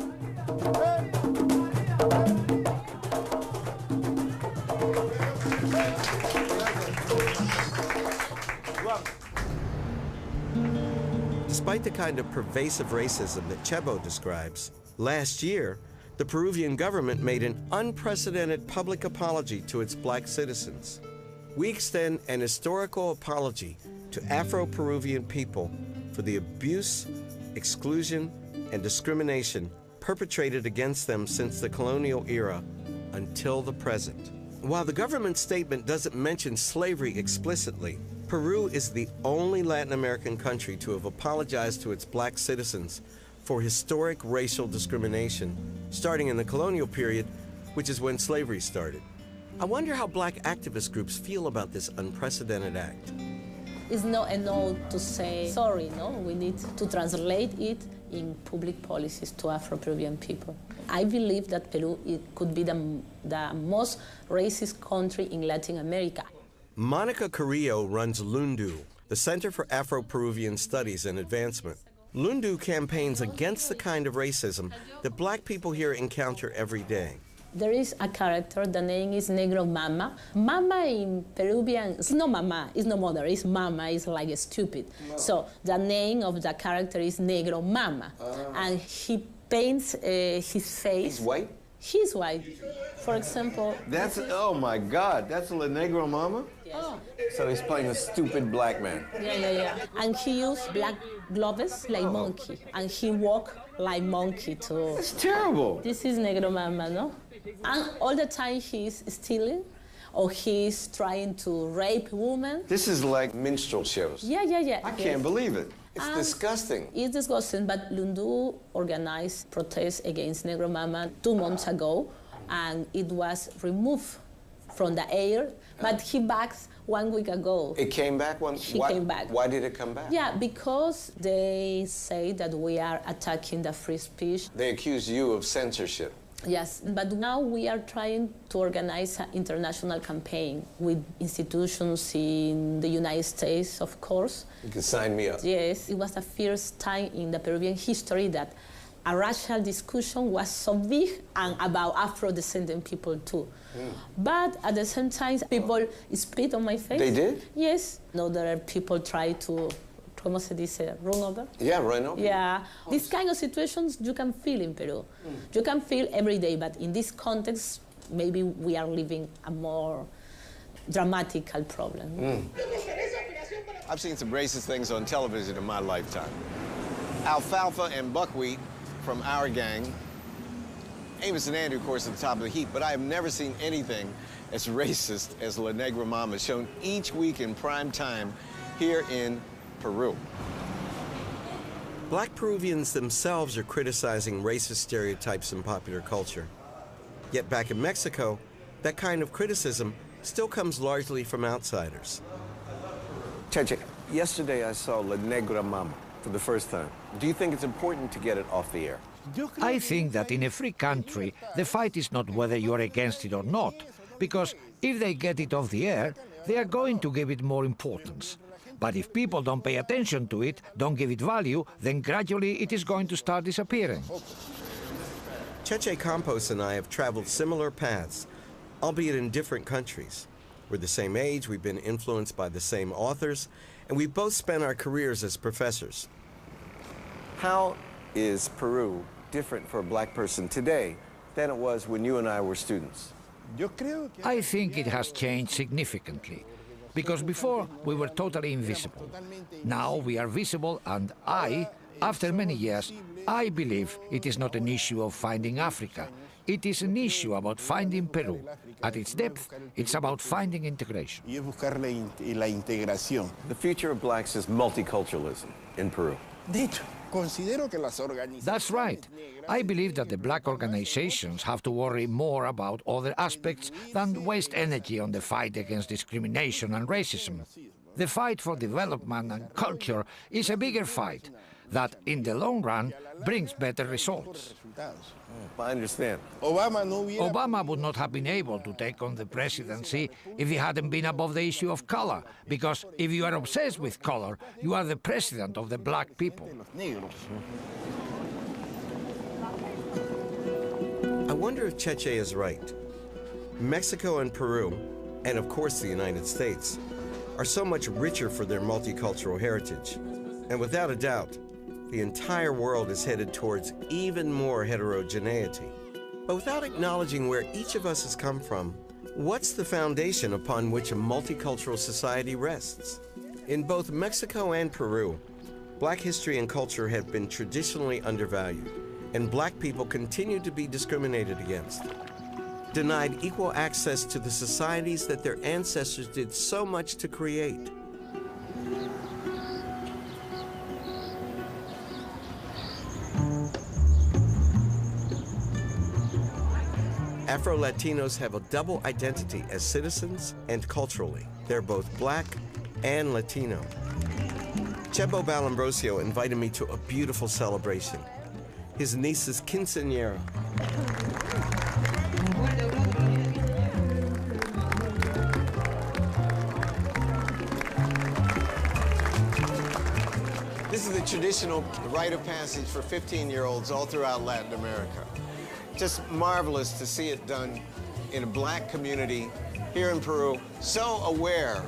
Despite the kind of pervasive racism that Chebo describes, last year, the Peruvian government made an unprecedented public apology to its black citizens. We extend an historical apology to Afro-Peruvian people for the abuse, exclusion, and discrimination perpetrated against them since the colonial era until the present. While the government statement doesn't mention slavery explicitly, Peru is the only Latin American country to have apologized to its black citizens for historic racial discrimination, starting in the colonial period, which is when slavery started. I wonder how black activist groups feel about this unprecedented act. It's not enough to say sorry, no? We need to translate it in public policies to Afro-Peruvian people. I believe that Peru could be the most racist country in Latin America. Monica Carrillo runs Lundu, the Center for Afro-Peruvian Studies and Advancement. Lundu campaigns against the kind of racism that black people here encounter every day. There is a character, the name is Negro Mama. Mama in Peruvian, it's not mama, it's not mother, it's mama, it's like stupid. No. So the name of the character is Negro Mama. And he paints his face. He's white? He's white. For example... That's, oh my God, that's La Negro Mama? Yes. Oh. So he's playing a stupid black man. Yeah. And he used black gloves like monkey. And he walk like monkey too. It's terrible. This is Negro Mama, no? And all the time he's stealing or he's trying to rape women. This is like minstrel shows. Yeah. I can't believe it. It's disgusting. It's disgusting, but Lundu organized protests against Negro Mama 2 months ago, and it was removed from the air, but he back 1 week ago. It came back? He came back. Why did it come back? Yeah, because they say that we are attacking the free speech. They accuse you of censorship. Yes, but now we are trying to organize an international campaign with institutions in the United States, of course. You can sign me up. Yes, it was the first time in the Peruvian history that a racial discussion was so big and about Afro-descendant people too. But at the same time, people spit on my face. They did? Yes. No, there are people try to, ¿cómo se dice? Run over? Yeah, run over. Yeah. These kind of situations you can feel in Peru. You can feel every day, but in this context, maybe we are living a more dramatical problem. I've seen some racist things on television in my lifetime. Alfalfa and buckwheat from our gang. Amos and Andrew, of course, at the top of the heap, but I have never seen anything as racist as La Negra Mama, shown each week in prime time here in Peru. Black Peruvians themselves are criticizing racist stereotypes in popular culture. Yet back in Mexico, that kind of criticism still comes largely from outsiders. Cheche, yesterday I saw La Negra Mama for the first time. Do you think it's important to get it off the air? I think that in a free country, the fight is not whether you're against it or not, because if they get it off the air, they are going to give it more importance. But if people don't pay attention to it, don't give it value, then gradually it is going to start disappearing. Cheche Campos and I have traveled similar paths, albeit in different countries. We're the same age, we've been influenced by the same authors, and we've both spent our careers as professors. How is Peru different for a black person today than it was when you and I were students? I think it has changed significantly, because before we were totally invisible. Now we are visible, and after many years, I believe it is not an issue of finding Africa. It is an issue about finding Peru. At its depth, it's about finding integration. The future of blacks is multiculturalism in Peru. That's right. I believe that the black organizations have to worry more about other aspects than waste energy on the fight against discrimination and racism. The fight for development and culture is a bigger fight. that in the long run brings better results. I understand. Obama would not have been able to take on the presidency if he hadn't been above the issue of color, because if you are obsessed with color, you are the president of the black people. I wonder if Cheche is right. Mexico and Peru, and of course the United States, are so much richer for their multicultural heritage. And without a doubt, the entire world is headed towards even more heterogeneity. But without acknowledging where each of us has come from, what's the foundation upon which a multicultural society rests? In both Mexico and Peru, black history and culture have been traditionally undervalued, and black people continue to be discriminated against, denied equal access to the societies that their ancestors did so much to create. Afro-Latinos have a double identity as citizens and culturally. They're both black and Latino. Chebo Balambrosio invited me to a beautiful celebration, his niece's quinceañera. This is the traditional rite of passage for 15-year-olds all throughout Latin America. Just marvelous to see it done in a black community here in Peru, so aware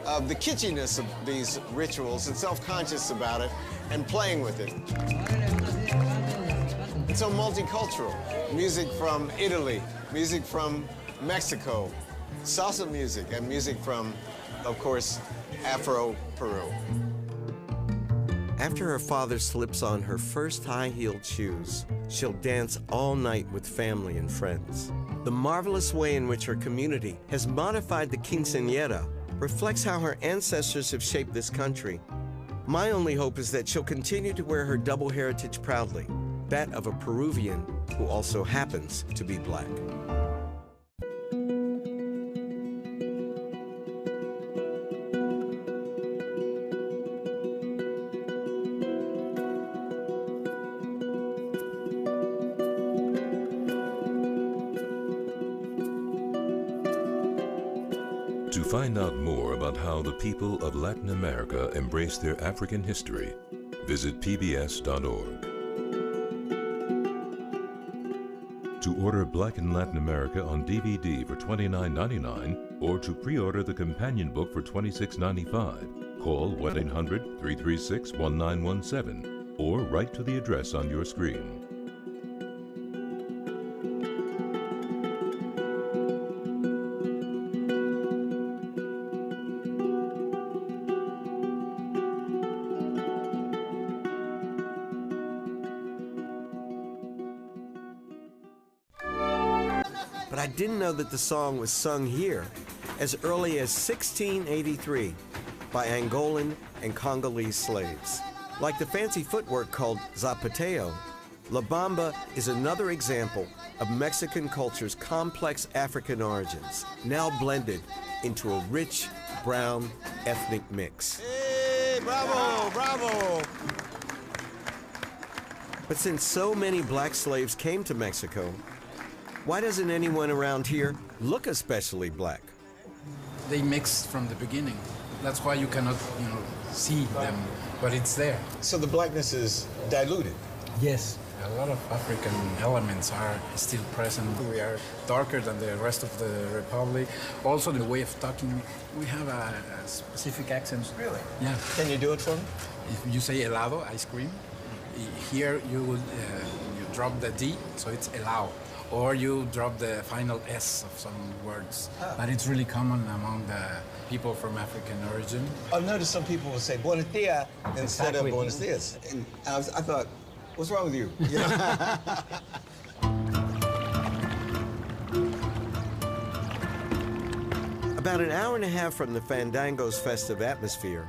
of the kitschiness of these rituals and self-conscious about it and playing with it. It's so multicultural. Music from Italy, music from Mexico, salsa music, and music from, of course, Afro-Peru. After her father slips on her first high-heeled shoes, she'll dance all night with family and friends. The marvelous way in which her community has modified the quinceañera reflects how her ancestors have shaped this country. My only hope is that she'll continue to wear her double heritage proudly, that of a Peruvian who also happens to be black. To find out more about how the people of Latin America embrace their African history, visit pbs.org. To order Black in Latin America on DVD for $29.99 or to pre-order the companion book for $26.95, call 1-800-336-1917 or write to the address on your screen. But I didn't know that the song was sung here as early as 1683 by Angolan and Congolese slaves. Like the fancy footwork called zapateo, La Bamba is another example of Mexican culture's complex African origins, now blended into a rich, brown, ethnic mix. Hey, bravo, bravo! But since so many black slaves came to Mexico, why doesn't anyone around here look especially black? They mixed from the beginning. That's why you cannot, see them, but it's there. So the blackness is diluted? Yes. A lot of African elements are still present. We are darker than the rest of the Republic. Also, the way of talking, we have a specific accent. Really? Yeah. Can you do it for me? If you say helado, ice cream, here you would you drop the D, so it's helado. Or you drop the final S of some words. But it's really common among the people from African origin. I've noticed some people will say buenos dias instead of buenos dias. And I thought, what's wrong with you? About an hour and a half from the Fandango's festive atmosphere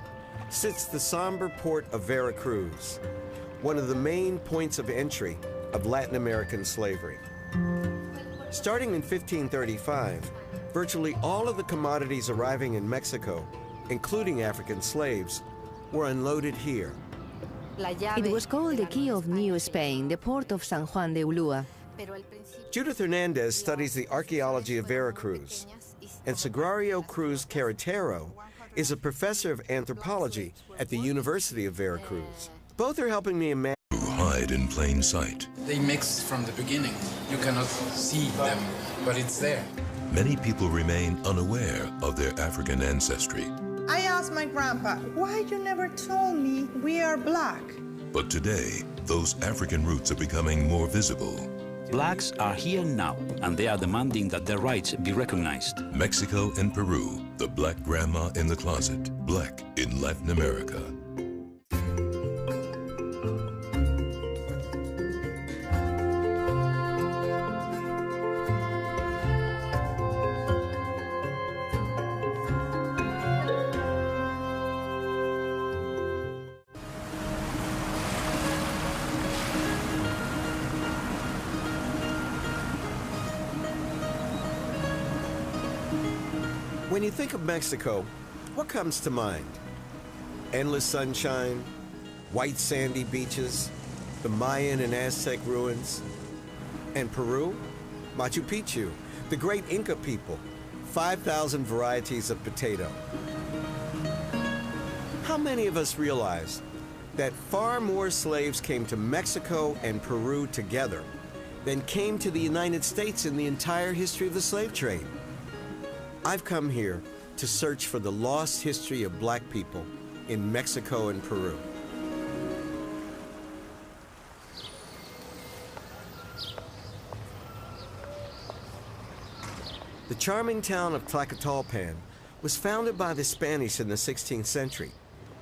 sits the somber port of Veracruz, one of the main points of entry of Latin American slavery. Starting in 1535, virtually all of the commodities arriving in Mexico, including African slaves, were unloaded here. It was called the Key of New Spain, the port of San Juan de Ulúa. Judith Hernandez studies the archaeology of Veracruz, and Sagrario Cruz Carretero is a professor of anthropology at the University of Veracruz. Both are helping me imagine. Hide in plain sight. They mix from the beginning. You cannot see them, but it's there. Many people remain unaware of their African ancestry. I asked my grandpa, why you never told me we are black? But today, those African roots are becoming more visible. Blacks are here now, and they are demanding that their rights be recognized. Mexico and Peru, the black grandma in the closet, black in Latin America. When you think of Mexico, what comes to mind? Endless sunshine, white sandy beaches, the Mayan and Aztec ruins. And Peru? Machu Picchu, the great Inca people, 5,000 varieties of potato. How many of us realize that far more slaves came to Mexico and Peru together than came to the United States in the entire history of the slave trade? I've come here to search for the lost history of black people in Mexico and Peru. The charming town of Tlacotalpan was founded by the Spanish in the 16th century,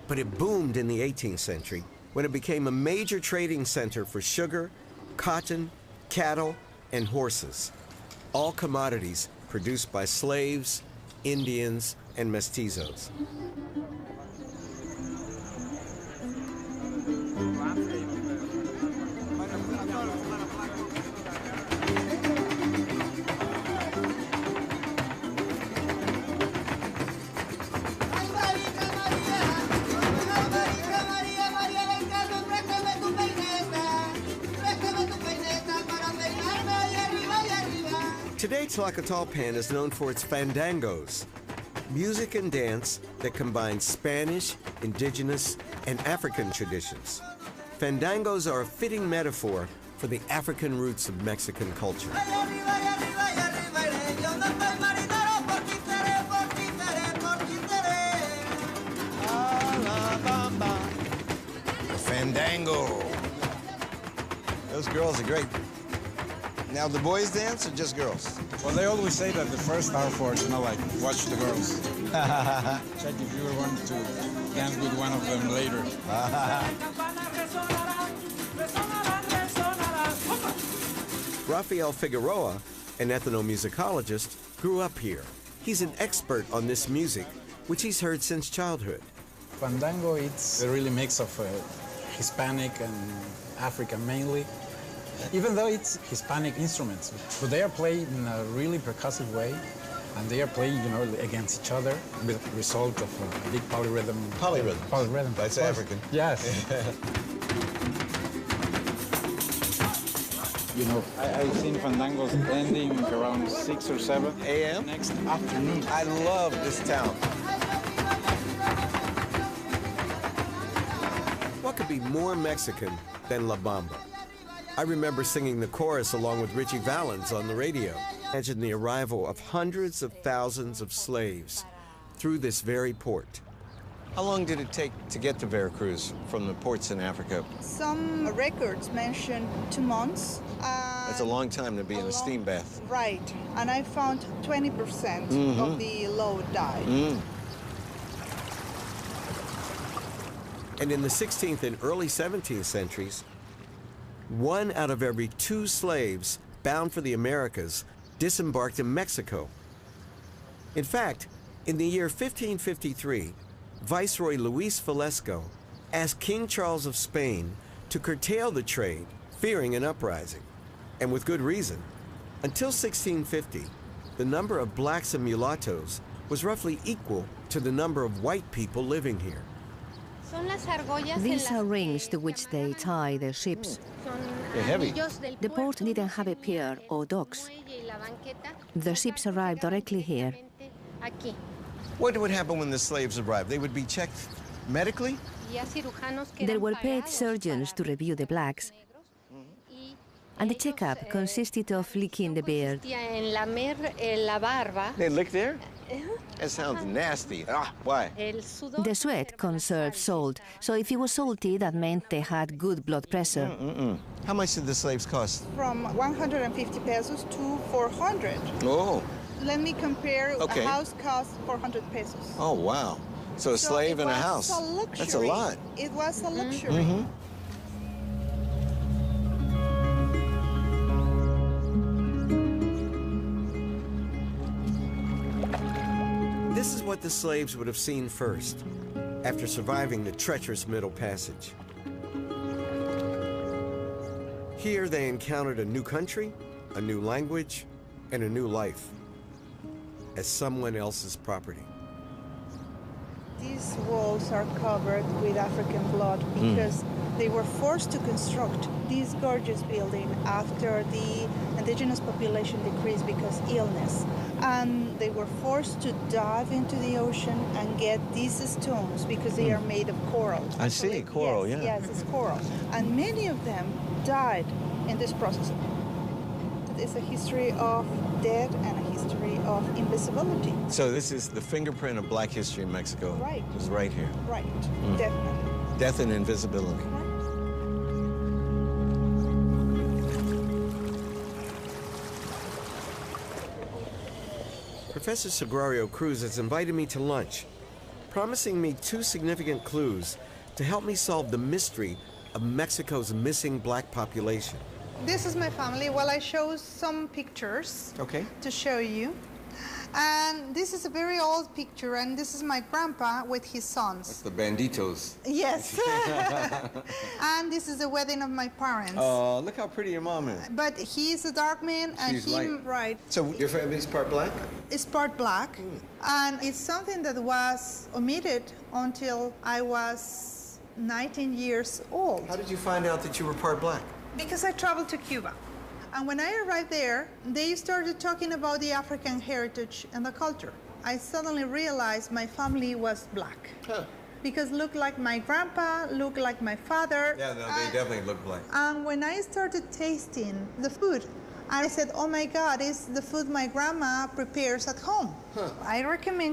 but it boomed in the 18th century when it became a major trading center for sugar, cotton, cattle, and horses, all commodities produced by slaves, Indians, and mestizos. Today, Tlacotalpan is known for its fandangos, music and dance that combine Spanish, indigenous, and African traditions. Fandangos are a fitting metaphor for the African roots of Mexican culture. The fandango. Those girls are great. Now, the boys dance or just girls? Well, they always say that the first hour for, watch the girls. Check if you want to dance with one of them later. Rafael Figueroa, an ethnomusicologist, grew up here. He's an expert on this music, which he's heard since childhood. Fandango, it's a really mix of Hispanic and African mainly. Even though it's Hispanic instruments, but they are played in a really percussive way, and they are playing, against each other with the result of a big polyrhythm. Polyrhythm. Polyrhythm. That's African. Yes. I've seen fandangos ending around 6 or 7 a.m. next afternoon. I love this town. What could be more Mexican than La Bamba? I remember singing the chorus along with Richie Valens on the radio. Imagine the arrival of hundreds of thousands of slaves through this very port. How long did it take to get to Veracruz from the ports in Africa? Some records mention 2 months. That's a long time to be in a steam bath. Right, and I found 20% of the load died. And in the 16th and early 17th centuries, 1 out of every 2 slaves bound for the Americas disembarked in Mexico. In fact, in the year 1553, Viceroy Luis Velasco asked King Charles of Spain to curtail the trade, fearing an uprising, and with good reason. Until 1650, the number of blacks and mulattoes was roughly equal to the number of white people living here. These are rings to which they tie their ships. They're heavy. The port didn't have a pier or docks. The ships arrived directly here. What would happen when the slaves arrived? They would be checked medically? There were paid surgeons to review the blacks, and the checkup consisted of licking the beard. They lick there? That sounds nasty. Why? The sweat conserved salt, so if you were salty, that meant they had good blood pressure. How much did the slaves cost? From 150 pesos to 400. Oh. Let me compare. Okay. A house costs 400 pesos. Oh, wow. So a slave in a house. That's a lot. It was a luxury. This is what the slaves would have seen first, after surviving the treacherous Middle Passage. Here they encountered a new country, a new language, and a new life as someone else's property. These walls are covered with African blood because they were forced to construct this gorgeous building after the indigenous population decreased because illness. And they were forced to dive into the ocean and get these stones because they are made of coral. I see, coral, yes, yeah. Yes, it's coral. And many of them died in this process. It's a history of death and a history of invisibility. So this is the fingerprint of Black history in Mexico. Right. It was right here. Right, definitely. Death and invisibility. Professor Sagrario Cruz has invited me to lunch, promising me 2 significant clues to help me solve the mystery of Mexico's missing black population. This is my family. Well, I chose some pictures to show you. And this is a very old picture, and this is my grandpa with his sons. It's the banditos. Yes. And this is the wedding of my parents. Oh, look how pretty your mom is. But he's a dark man, and She's him, light. right. So your family's part black? It's part black, and it's something that was omitted until I was 19 years old. How did you find out that you were part black? Because I traveled to Cuba. And when I arrived there, they started talking about the African heritage and the culture. I suddenly realized my family was black. Because looked like my grandpa, looked like my father. Yeah, no, they definitely look black. And when I started tasting the food, I said, oh my God, it's the food my grandma prepares at home. I recommend